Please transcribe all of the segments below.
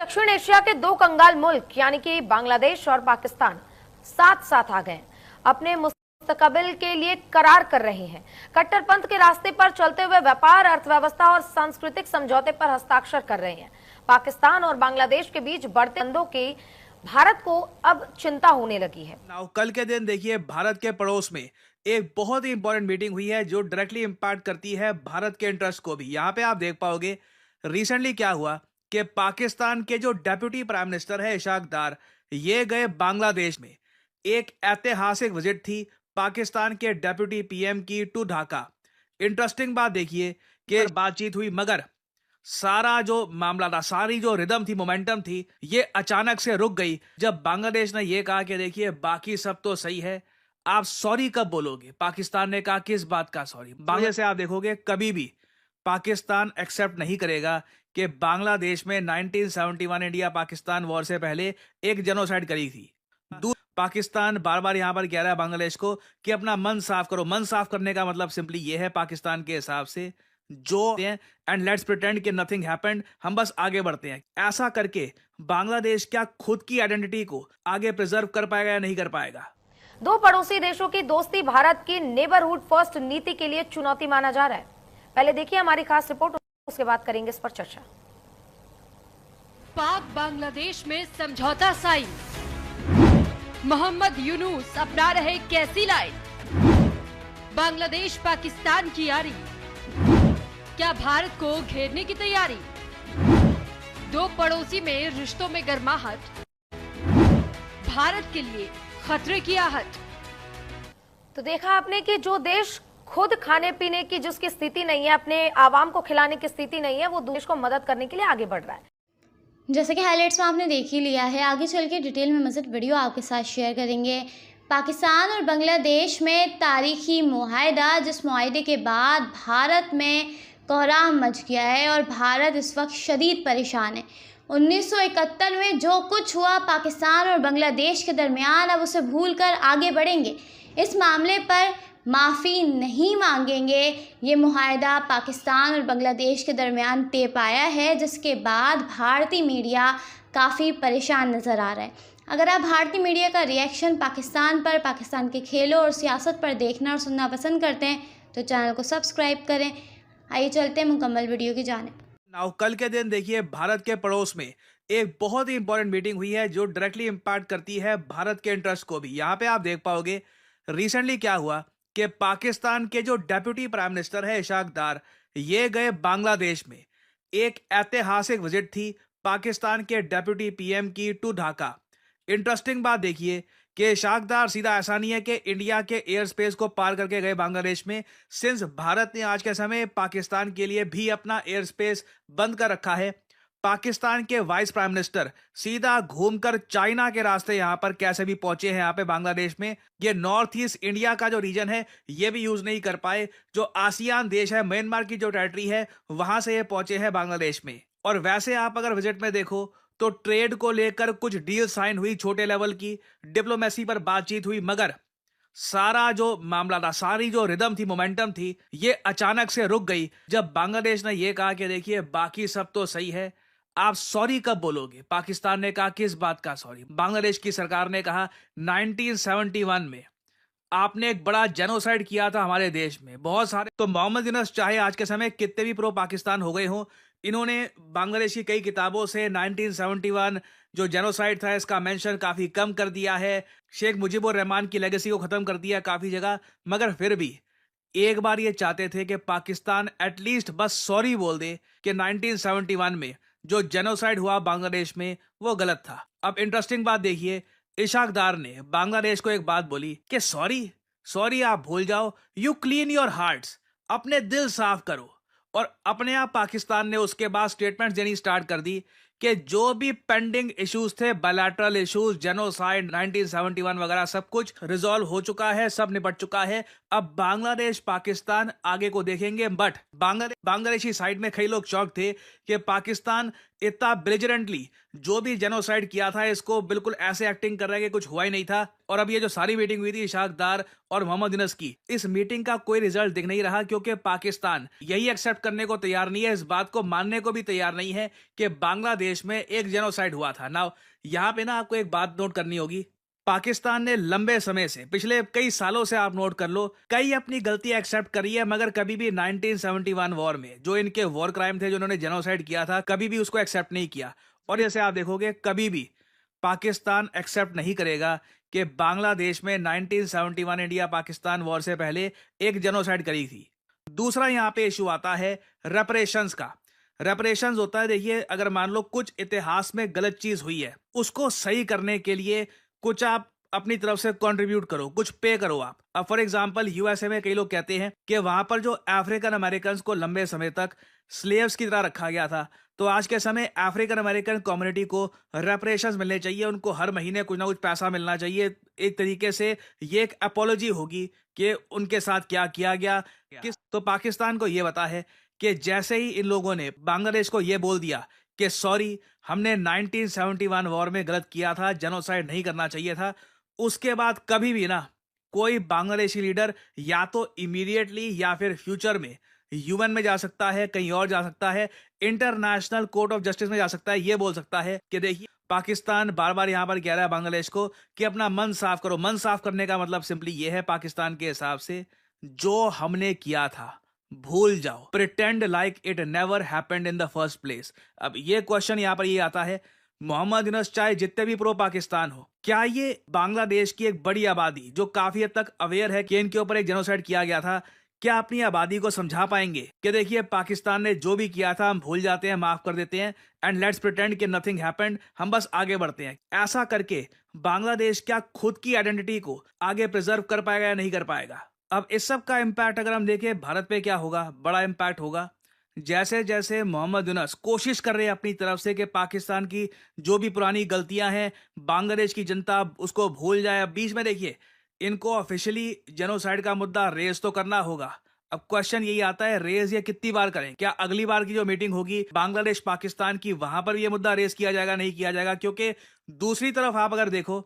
दक्षिण एशिया के दो कंगाल मुल्क यानी कि बांग्लादेश और पाकिस्तान साथ साथ आ गए, अपने मुस्तकबिल के लिए करार कर रहे हैं। कट्टरपंथ के रास्ते पर चलते हुए व्यापार, अर्थव्यवस्था और सांस्कृतिक समझौते पर हस्ताक्षर कर रहे हैं। पाकिस्तान और बांग्लादेश के बीच बढ़ते द्वंद्वों की भारत को अब चिंता होने लगी है। कल के दिन देखिए, भारत के पड़ोस में एक बहुत ही इंपॉर्टेंट मीटिंग हुई है जो डायरेक्टली इम्पैक्ट करती है भारत के इंटरेस्ट को भी। यहाँ पे आप देख पाओगे रिसेंटली क्या हुआ कि पाकिस्तान के जो डेप्यूटी प्राइम मिनिस्टर है इशाक डार, ये गए बांग्लादेश में। एक ऐतिहासिक विजिट थी पाकिस्तान के डेप्यूटी पीएम की टू ढाका। इंटरेस्टिंग बात देखिए कि बातचीत हुई, मगर सारा जो मामला था, सारी जो रिदम थी, मोमेंटम थी, ये अचानक से रुक गई जब बांग्लादेश ने ये कहा कि देखिए बाकी सब तो सही है, आप सॉरी कब बोलोगे। पाकिस्तान ने कहा किस बात का सॉरी। बांग्लादेश से आप देखोगे कभी भी पाकिस्तान एक्सेप्ट नहीं करेगा कि बांग्लादेश में 1971 इंडिया पाकिस्तान वॉर से पहले एक जेनोसाइड करी थी। पाकिस्तान बार बार यहां पर कह रहा है बांग्लादेश को कि अपना मन साफ करो। मन साफ करने का मतलब सिंपली ये है पाकिस्तान के हिसाब से, जो एंड लेट्स प्रिटेंड कि नथिंग हैपेंड, हम बस आगे बढ़ते हैं। ऐसा करके बांग्लादेश क्या खुद की आइडेंटिटी को आगे प्रिजर्व कर पाएगा या नहीं कर पाएगा। दो पड़ोसी देशों की दोस्ती भारत की नेबरहुड फर्स्ट नीति के लिए चुनौती माना जा रहा है। पहले देखिए हमारी खास रिपोर्ट, उसके बाद करेंगे इस पर चर्चा। पाक बांग्लादेश में समझौता साइन, मोहम्मद यूनुस अपना रहे कैसी लाइन, बांग्लादेश पाकिस्तान की यारी, क्या भारत को घेरने की तैयारी, दो पड़ोसी में रिश्तों में गर्माहट, भारत के लिए खतरे की आहट। तो देखा आपने कि जो देश खुद खाने पीने की जिसकी स्थिति नहीं है, अपने आवाम को खिलाने की स्थिति नहीं है, वो देश को मदद करने के लिए आगे बढ़ रहा है। जैसे कि हाइलाइट्स में आपने देख ही लिया है, आगे चल के डिटेल में मज़ीद वीडियो आपके साथ शेयर करेंगे। पाकिस्तान और बांग्लादेश में तारीखी मुआहदा, जिस मुआहदे के बाद भारत में कोहराम मच गया है और भारत इस वक्त शदीद परेशान है। 1971 में जो कुछ हुआ पाकिस्तान और बांग्लादेश के दरमियान, अब उसे भूलकर आगे बढ़ेंगे। इस मामले पर माफ़ी नहीं मांगेंगे। ये मुआहदा पाकिस्तान और बांग्लादेश के दरमियान तय पाया है, जिसके बाद भारतीय मीडिया काफ़ी परेशान नज़र आ रहा है। अगर आप भारतीय मीडिया का रिएक्शन पाकिस्तान पर, पाकिस्तान के खेलों और सियासत पर देखना और सुनना पसंद करते हैं तो चैनल को सब्सक्राइब करें। आइए चलते हैं मुकम्मल वीडियो की जानिब। कल के दिन देखिए, भारत के पड़ोस में एक बहुत ही इंपॉर्टेंट मीटिंग हुई है जो डायरेक्टली इम्पैक्ट करती है भारत के इंटरेस्ट को भी। यहाँ पे आप देख पाओगे रिसेंटली क्या हुआ कि पाकिस्तान के जो डेप्यूटी प्राइम मिनिस्टर है इशाक डार, ये गए बांग्लादेश में। एक ऐतिहासिक विजिट थी पाकिस्तान के डेप्यूटी पीएम की टू ढाका। इंटरेस्टिंग बात देखिए कि इशाक डार सीधा ऐसा नहीं है कि इंडिया के एयर स्पेस को पार करके गए बांग्लादेश में, सिंस भारत ने आज के समय पाकिस्तान के लिए भी अपना एयर स्पेस बंद कर रखा है। पाकिस्तान के वाइस प्राइम मिनिस्टर सीधा घूमकर चाइना के रास्ते यहां पर कैसे भी पहुंचे हैं यहाँ पे बांग्लादेश में। ये नॉर्थ ईस्ट इंडिया का जो रीजन है ये भी यूज नहीं कर पाए। जो आसियान देश है, म्यांमार की जो टेरिटरी है, वहां से ये पहुंचे हैं बांग्लादेश में। और वैसे आप अगर विजिट में देखो तो ट्रेड को लेकर कुछ डील साइन हुई, छोटे लेवल की डिप्लोमेसी पर बातचीत हुई, मगर सारा जो मामला था, सारी जो रिदम थी, मोमेंटम थी, ये अचानक से रुक गई जब बांग्लादेश ने ये कहा कि देखिए बाकी सब तो सही है, आप सॉरी कब बोलोगे। पाकिस्तान ने कहा किस बात का सॉरी। बांग्लादेश की सरकार ने कहा 1971 में आपने एक बड़ा जेनोसाइड किया था हमारे देश में, बहुत सारे। तो मोहम्मद यूनुस चाहे आज के समय कितने भी प्रो पाकिस्तान हो गए हों, इन्होंने बांग्लादेश की कई किताबों से 1971 जो जेनोसाइड था इसका मेंशन काफी कम कर दिया है। शेख मुजीबुर रहमान की लेगेसी को खत्म कर दिया काफी जगह, मगर फिर भी एक बार ये चाहते थे कि पाकिस्तान एटलीस्ट बस सॉरी बोल दे कि 1971 में जो जेनोसाइड हुआ बांग्लादेश में वो गलत था। अब इंटरेस्टिंग बात देखिए, इशाक डार ने बांग्लादेश को एक बात बोली कि सॉरी आप भूल जाओ, यू क्लीन योर हार्ट्स, अपने दिल साफ करो। और अपने आप पाकिस्तान ने उसके बाद स्टेटमेंट देनी स्टार्ट कर दी कि जो भी पेंडिंग इश्यूज थे, बायलैटरल इश्यूज, जेनोसाइड, 1971 वगैरह, सब कुछ रिजॉल्व हो चुका है, सब निपट चुका है। अब बांग्लादेश पाकिस्तान आगे को देखेंगे। बट बांग्लादेशी साइड में कई लोग चौक थे कि पाकिस्तान इतना बेलिजरेंटली जो भी जेनोसाइड किया था इसको बिल्कुल ऐसे एक्टिंग कर रहा है कि कुछ हुआ ही नहीं था। और अब ये जो सारी मीटिंग हुई थी इशाक डार और मोहम्मद यूनुस की, इस मीटिंग का कोई रिजल्ट दिख नहीं रहा, क्योंकि पाकिस्तान यही एक्सेप्ट करने को तैयार नहीं है, इस बात को मानने को भी तैयार नहीं है कि बांग्लादेश में एक जेनोसाइड हुआ था। नाउ यहाँ पे ना आपको एक बात नोट करनी होगी, पाकिस्तान ने लंबे समय से, पिछले कई सालों से आप नोट कर लो, कई अपनी गलती एक्सेप्ट करी है, मगर कभी भी 1971 वॉर में जो इनके वॉर क्राइम थे, जो उन्होंने जेनोसाइड किया था, कभी भी उसको एक्सेप्ट नहीं किया। और जैसे आप देखोगे कभी भी पाकिस्तान एक्सेप्ट नहीं करेगा कि बांग्लादेश में 1971 इंडिया पाकिस्तान वॉर से पहले एक जेनोसाइड करी थी। दूसरा यहाँ पे इशू आता है रेपरेशंस का। रेपरेशंस होता है, देखिए अगर मान लो कुछ इतिहास में गलत चीज हुई है, उसको सही करने के लिए कुछ आप अपनी तरफ से कंट्रीब्यूट करो, कुछ पे करो आप। अब फॉर एग्जांपल यूएसए में कई लोग कहते हैं कि वहां पर जो अफ्रीकन अमेरिकन को लंबे समय तक स्लेव्स की तरह रखा गया था, तो आज के समय अफ्रीकन अमेरिकन कम्युनिटी को रेपरेशंस मिलने चाहिए, उनको हर महीने कुछ ना कुछ पैसा मिलना चाहिए। एक तरीके से ये एक अपोलॉजी होगी कि उनके साथ क्या किया गया। तो पाकिस्तान को ये पता है कि जैसे ही इन लोगों ने बांग्लादेश को ये बोल दिया कि सॉरी हमने 1971 वॉर में गलत किया था, जेनोसाइड नहीं करना चाहिए था, उसके बाद कभी भी ना कोई बांग्लादेशी लीडर या तो इमीडिएटली या फिर फ्यूचर में यूएन में जा सकता है, कहीं और जा सकता है, इंटरनेशनल कोर्ट ऑफ जस्टिस में जा सकता है, ये बोल सकता है कि देखिए पाकिस्तान बार बार यहां पर कह रहा है बांग्लादेश को कि अपना मन साफ करो। मन साफ करने का मतलब सिंपली ये है पाकिस्तान के हिसाब से, जो हमने किया था भूल जाओ, pretend like it never happened in the first place. अब ये क्वेश्चन यहाँ पर ये आता है, मोहम्मद यूनुस चाहे जितने भी प्रो पाकिस्तान हो, क्या ये बांग्लादेश की एक बड़ी आबादी जो काफी हद तक अवेयर है कि इनके ऊपर एक जेनोसाइड किया गया था, क्या अपनी आबादी को समझा पाएंगे कि देखिए पाकिस्तान ने जो भी किया था हम भूल जाते हैं, माफ कर देते हैं, एंड लेट्स प्रिटेंड कि नथिंग हैपेंड, हम बस आगे बढ़ते हैं। ऐसा करके बांग्लादेश क्या खुद की आइडेंटिटी को आगे प्रिजर्व कर पाएगा या नहीं कर पाएगा? अब इस सब का इम्पैक्ट अगर हम देखें भारत पे क्या होगा, बड़ा इम्पैक्ट होगा। जैसे जैसे मोहम्मद यूनुस कोशिश कर रहे हैं अपनी तरफ से कि पाकिस्तान की जो भी पुरानी गलतियां हैं बांग्लादेश की जनता उसको भूल जाए। अब बीच में देखिए इनको ऑफिशियली जेनोसाइड का मुद्दा रेज तो करना होगा। अब क्वेश्चन यही आता है, रेज ये कितनी बार करें? क्या अगली बार की जो मीटिंग होगी बांग्लादेश पाकिस्तान की, वहां पर ये मुद्दा रेज किया जाएगा, नहीं किया जाएगा? क्योंकि दूसरी तरफ आप अगर देखो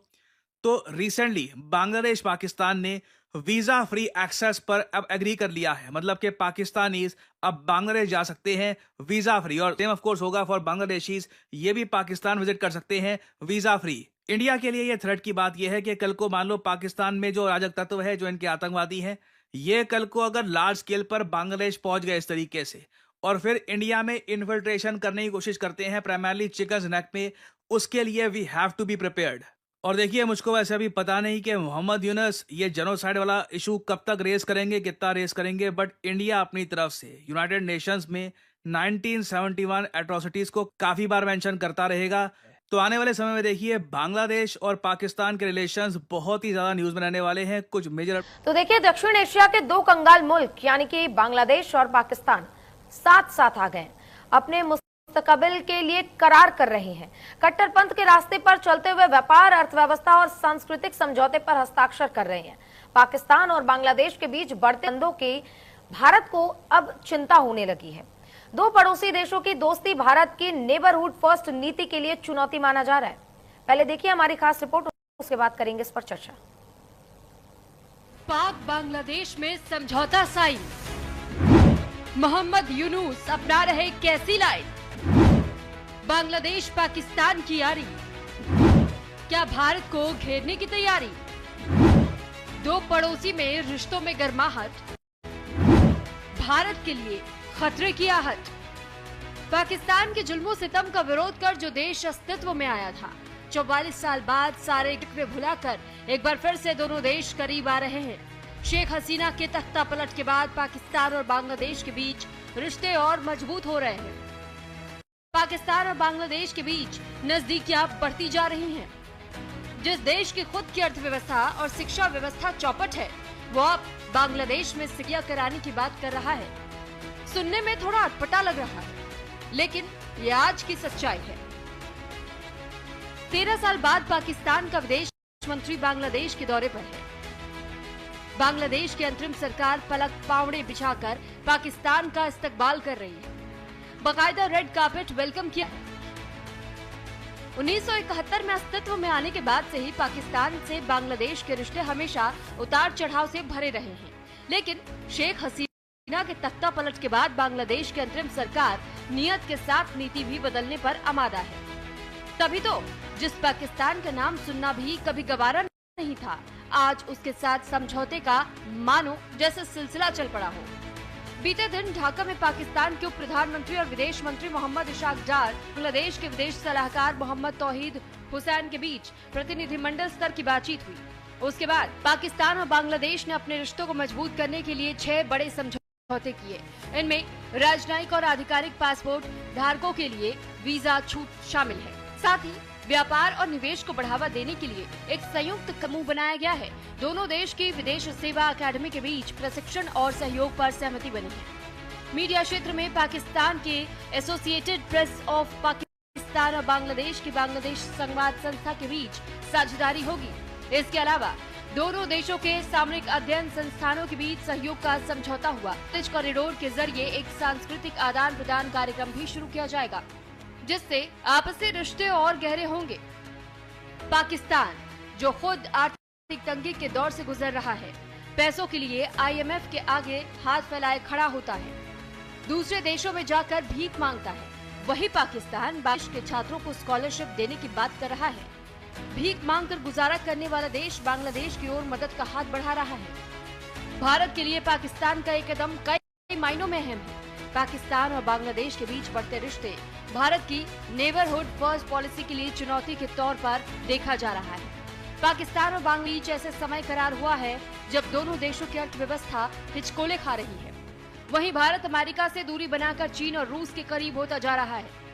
तो रिसेंटली बांग्लादेश पाकिस्तान ने वीजा फ्री एक्सेस पर अब एग्री कर लिया है, मतलब कि पाकिस्तानीज अब बांग्लादेश जा सकते हैं वीजा फ्री, और सेम ऑफ कोर्स होगा फॉर बांग्लादेशीज, ये भी पाकिस्तान विजिट कर सकते हैं वीजा फ्री। इंडिया के लिए ये थ्रेट की बात यह है कि कल को मान लो पाकिस्तान में जो अराजक तत्व है, जो इनके आतंकवादी हैं, ये कल को अगर लार्ज स्केल पर बांग्लादेश पहुंच गए इस तरीके से और फिर इंडिया में इन्फिल्ट्रेशन करने की कोशिश करते हैं प्राइमरली चिकन नेक में, उसके लिए we have to be prepared. और देखिए मुझको वैसे अभी पता नहीं कि मोहम्मद यूनुस ये जेनोसाइड वाला इशू कब तक रेस करेंगे, कितना रेस करेंगे, बट इंडिया अपनी तरफ से यूनाइटेड नेशंस में 1971 एट्रोसिटीज को काफी बार मेंशन करता रहेगा। तो आने वाले समय में देखिए बांग्लादेश और पाकिस्तान के रिलेशंस बहुत ही ज्यादा न्यूज में रहने वाले हैं। कुछ मेजर तो देखिए दक्षिण एशिया के दो कंगाल मुल्क यानी कि बांग्लादेश और पाकिस्तान साथ साथ आ गए, अपने मुस्तकबिल के लिए करार कर रहे हैं। कट्टरपंथ के रास्ते पर चलते हुए व्यापार, अर्थव्यवस्था और सांस्कृतिक समझौते पर हस्ताक्षर कर रहे हैं। पाकिस्तान और बांग्लादेश के बीच बढ़ते द्वंद्वों की भारत को अब चिंता होने लगी है। दो पड़ोसी देशों की दोस्ती भारत की नेबरहुड फर्स्ट नीति के लिए चुनौती माना जा रहा है। पहले देखिए हमारी खास रिपोर्ट, उसके बाद करेंगे इस पर चर्चा। पाक बांग्लादेश में समझौता साइन, मोहम्मद यूनुस अपना रहे कैसी लाइन? बांग्लादेश पाकिस्तान की यारी, क्या भारत को घेरने की तैयारी? दो पड़ोसी में रिश्तों में गर्माहट, भारत के लिए खतरे की आहट। पाकिस्तान के जुल्मों सितम का विरोध कर जो देश अस्तित्व में आया था, 44 साल बाद सारे टिकवे भुलाकर एक बार फिर से दोनों देश करीब आ रहे हैं। शेख हसीना के तख्ता पलट के बाद पाकिस्तान और बांग्लादेश के बीच रिश्ते और मजबूत हो रहे हैं। पाकिस्तान और बांग्लादेश के बीच नजदीकियां बढ़ती जा रही हैं। जिस देश की खुद की अर्थव्यवस्था और शिक्षा व्यवस्था चौपट है, वो अब बांग्लादेश में सिकिया कराने की बात कर रहा है। सुनने में थोड़ा अटपटा लग रहा है, लेकिन ये आज की सच्चाई है। 13 साल बाद पाकिस्तान का विदेश मंत्री बांग्लादेश के दौरे पर है। बांग्लादेश की अंतरिम सरकार पलक पावड़े बिछाकर पाकिस्तान का इस्तकबाल कर रही है। बाकायदा रेड कार्पेट वेलकम किया। 1971 में अस्तित्व में आने के बाद से ही पाकिस्तान से बांग्लादेश के रिश्ते हमेशा उतार चढ़ाव से भरे रहे हैं, लेकिन शेख हसीना के तख्ता पलट के बाद बांग्लादेश की अंतरिम सरकार नियत के साथ नीति भी बदलने पर आमादा है। तभी तो जिस पाकिस्तान का नाम सुनना भी कभी गवारा नहीं था, आज उसके साथ समझौते का मानो जैसे सिलसिला चल पड़ा हो। बीते दिन ढाका में पाकिस्तान के उप प्रधानमंत्री और विदेश मंत्री मोहम्मद इशाक डार, बांग्लादेश के विदेश सलाहकार मोहम्मद तौहीद हुसैन के बीच प्रतिनिधिमंडल स्तर की बातचीत हुई। उसके बाद पाकिस्तान और बांग्लादेश ने अपने रिश्तों को मजबूत करने के लिए 6 बड़े समझौते किए। इनमें राजनयिक और आधिकारिक पासपोर्ट धारकों के लिए वीजा छूट शामिल है। साथ ही व्यापार और निवेश को बढ़ावा देने के लिए एक संयुक्त समूह बनाया गया है। दोनों देश की विदेश सेवा अकादमी के बीच प्रशिक्षण और सहयोग पर सहमति बनी है। मीडिया क्षेत्र में पाकिस्तान के एसोसिएटेड प्रेस ऑफ पाकिस्तान और बांग्लादेश की बांग्लादेश संवाद संस्था के बीच साझेदारी होगी। इसके अलावा दोनों देशों के सामरिक अध्ययन संस्थानों के बीच सहयोग का समझौता हुआ। इस कॉरिडोर के जरिए एक सांस्कृतिक आदान प्रदान कार्यक्रम भी शुरू किया जाएगा, जिससे आपसी रिश्ते और गहरे होंगे। पाकिस्तान जो खुद आर्थिक तंगी के दौर से गुजर रहा है, पैसों के लिए IMF के आगे हाथ फैलाए खड़ा होता है, दूसरे देशों में जाकर भीख मांगता है, वही पाकिस्तान बांग्लादेश के छात्रों को स्कॉलरशिप देने की बात कर रहा है। भीख मांगकर गुजारा करने वाला देश बांग्लादेश की ओर मदद का हाथ बढ़ा रहा है। भारत के लिए पाकिस्तान का एक कदम कई मायनों में अहम है। पाकिस्तान और बांग्लादेश के बीच बढ़ते रिश्ते भारत की नेबरहुड फर्स्ट पॉलिसी के लिए चुनौती के तौर पर देखा जा रहा है। पाकिस्तान और बांग्लादेश ऐसे समय करार हुआ है जब दोनों देशों की अर्थव्यवस्था हिचकोले खा रही है। वहीं भारत अमेरिका से दूरी बनाकर चीन और रूस के करीब होता जा रहा है।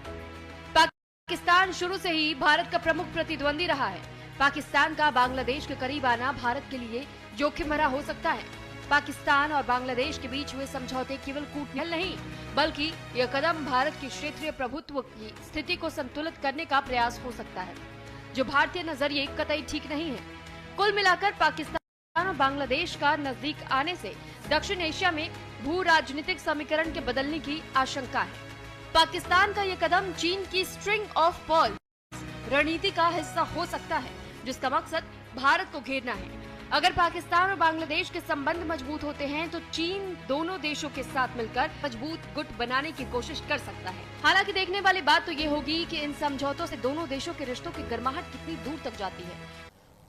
पाकिस्तान शुरू से ही भारत का प्रमुख प्रतिद्वंदी रहा है। पाकिस्तान का बांग्लादेश के करीब आना भारत के लिए जोखिम भरा हो सकता है। पाकिस्तान और बांग्लादेश के बीच हुए समझौते केवल कूटनीति नहीं, बल्कि यह कदम भारत की क्षेत्रीय प्रभुत्व की स्थिति को संतुलित करने का प्रयास हो सकता है, जो भारतीय नजरिए कतई ठीक नहीं है। कुल मिलाकर पाकिस्तान और बांग्लादेश का नजदीक आने से दक्षिण एशिया में भू राजनीतिक समीकरण के बदलने की आशंका है। पाकिस्तान का यह कदम चीन की स्ट्रिंग ऑफ पर्ल्स रणनीति का हिस्सा हो सकता है, जिसका मकसद भारत को घेरना है। अगर पाकिस्तान और बांग्लादेश के संबंध मजबूत होते हैं तो चीन दोनों देशों के साथ मिलकर मजबूत गुट बनाने की कोशिश कर सकता है। हालांकि देखने वाली बात तो ये होगी कि इन समझौतों से दोनों देशों के रिश्तों की गर्माहट कितनी दूर तक जाती है।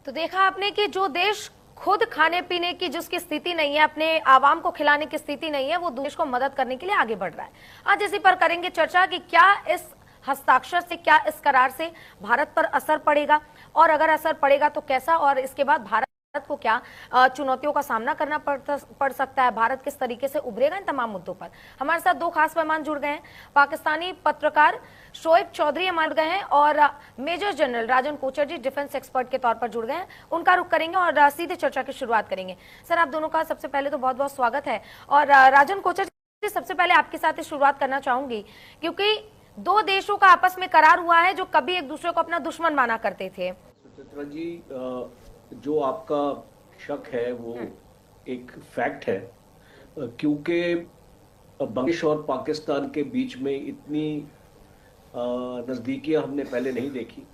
तो देखा आपने कि जो देश खुद खाने पीने की जिसकी स्थिति नहीं है, अपने आवाम को खिलाने की स्थिति नहीं है, वो देश को मदद करने के लिए आगे बढ़ रहा है। आज इसी पर करेंगे चर्चा कि क्या इस हस्ताक्षर से, क्या इस करार से भारत पर असर पड़ेगा, और अगर असर पड़ेगा तो कैसा, और इसके बाद भारत को क्या चुनौतियों का सामना करना पड़ सकता है, भारत किस तरीके से उभरेगा। इन तमाम मुद्दों पर हमारे साथ 2 खास मेहमान जुड़ गए हैं। पाकिस्तानी पत्रकार शोएब चौधरी हमारे गए हैं और मेजर जनरल राजन कोचर जी डिफेंस एक्सपर्ट के तौर पर जुड़ गए हैं। उनका रुख करेंगे और सीधे चर्चा की शुरुआत करेंगे। सर, आप दोनों का सबसे पहले तो बहुत बहुत स्वागत है। और राजन कोचर जी, सबसे पहले आपके साथ शुरुआत करना चाहूंगी, क्योंकि 2 देशों का आपस में करार हुआ है जो कभी एक दूसरे को अपना दुश्मन माना करते थे। सुचित्रा जी, जो आपका शक है वो एक फैक्ट है, क्योंकि बांग्लादेश और पाकिस्तान के बीच में इतनी नज़दीकियां हमने पहले नहीं देखी।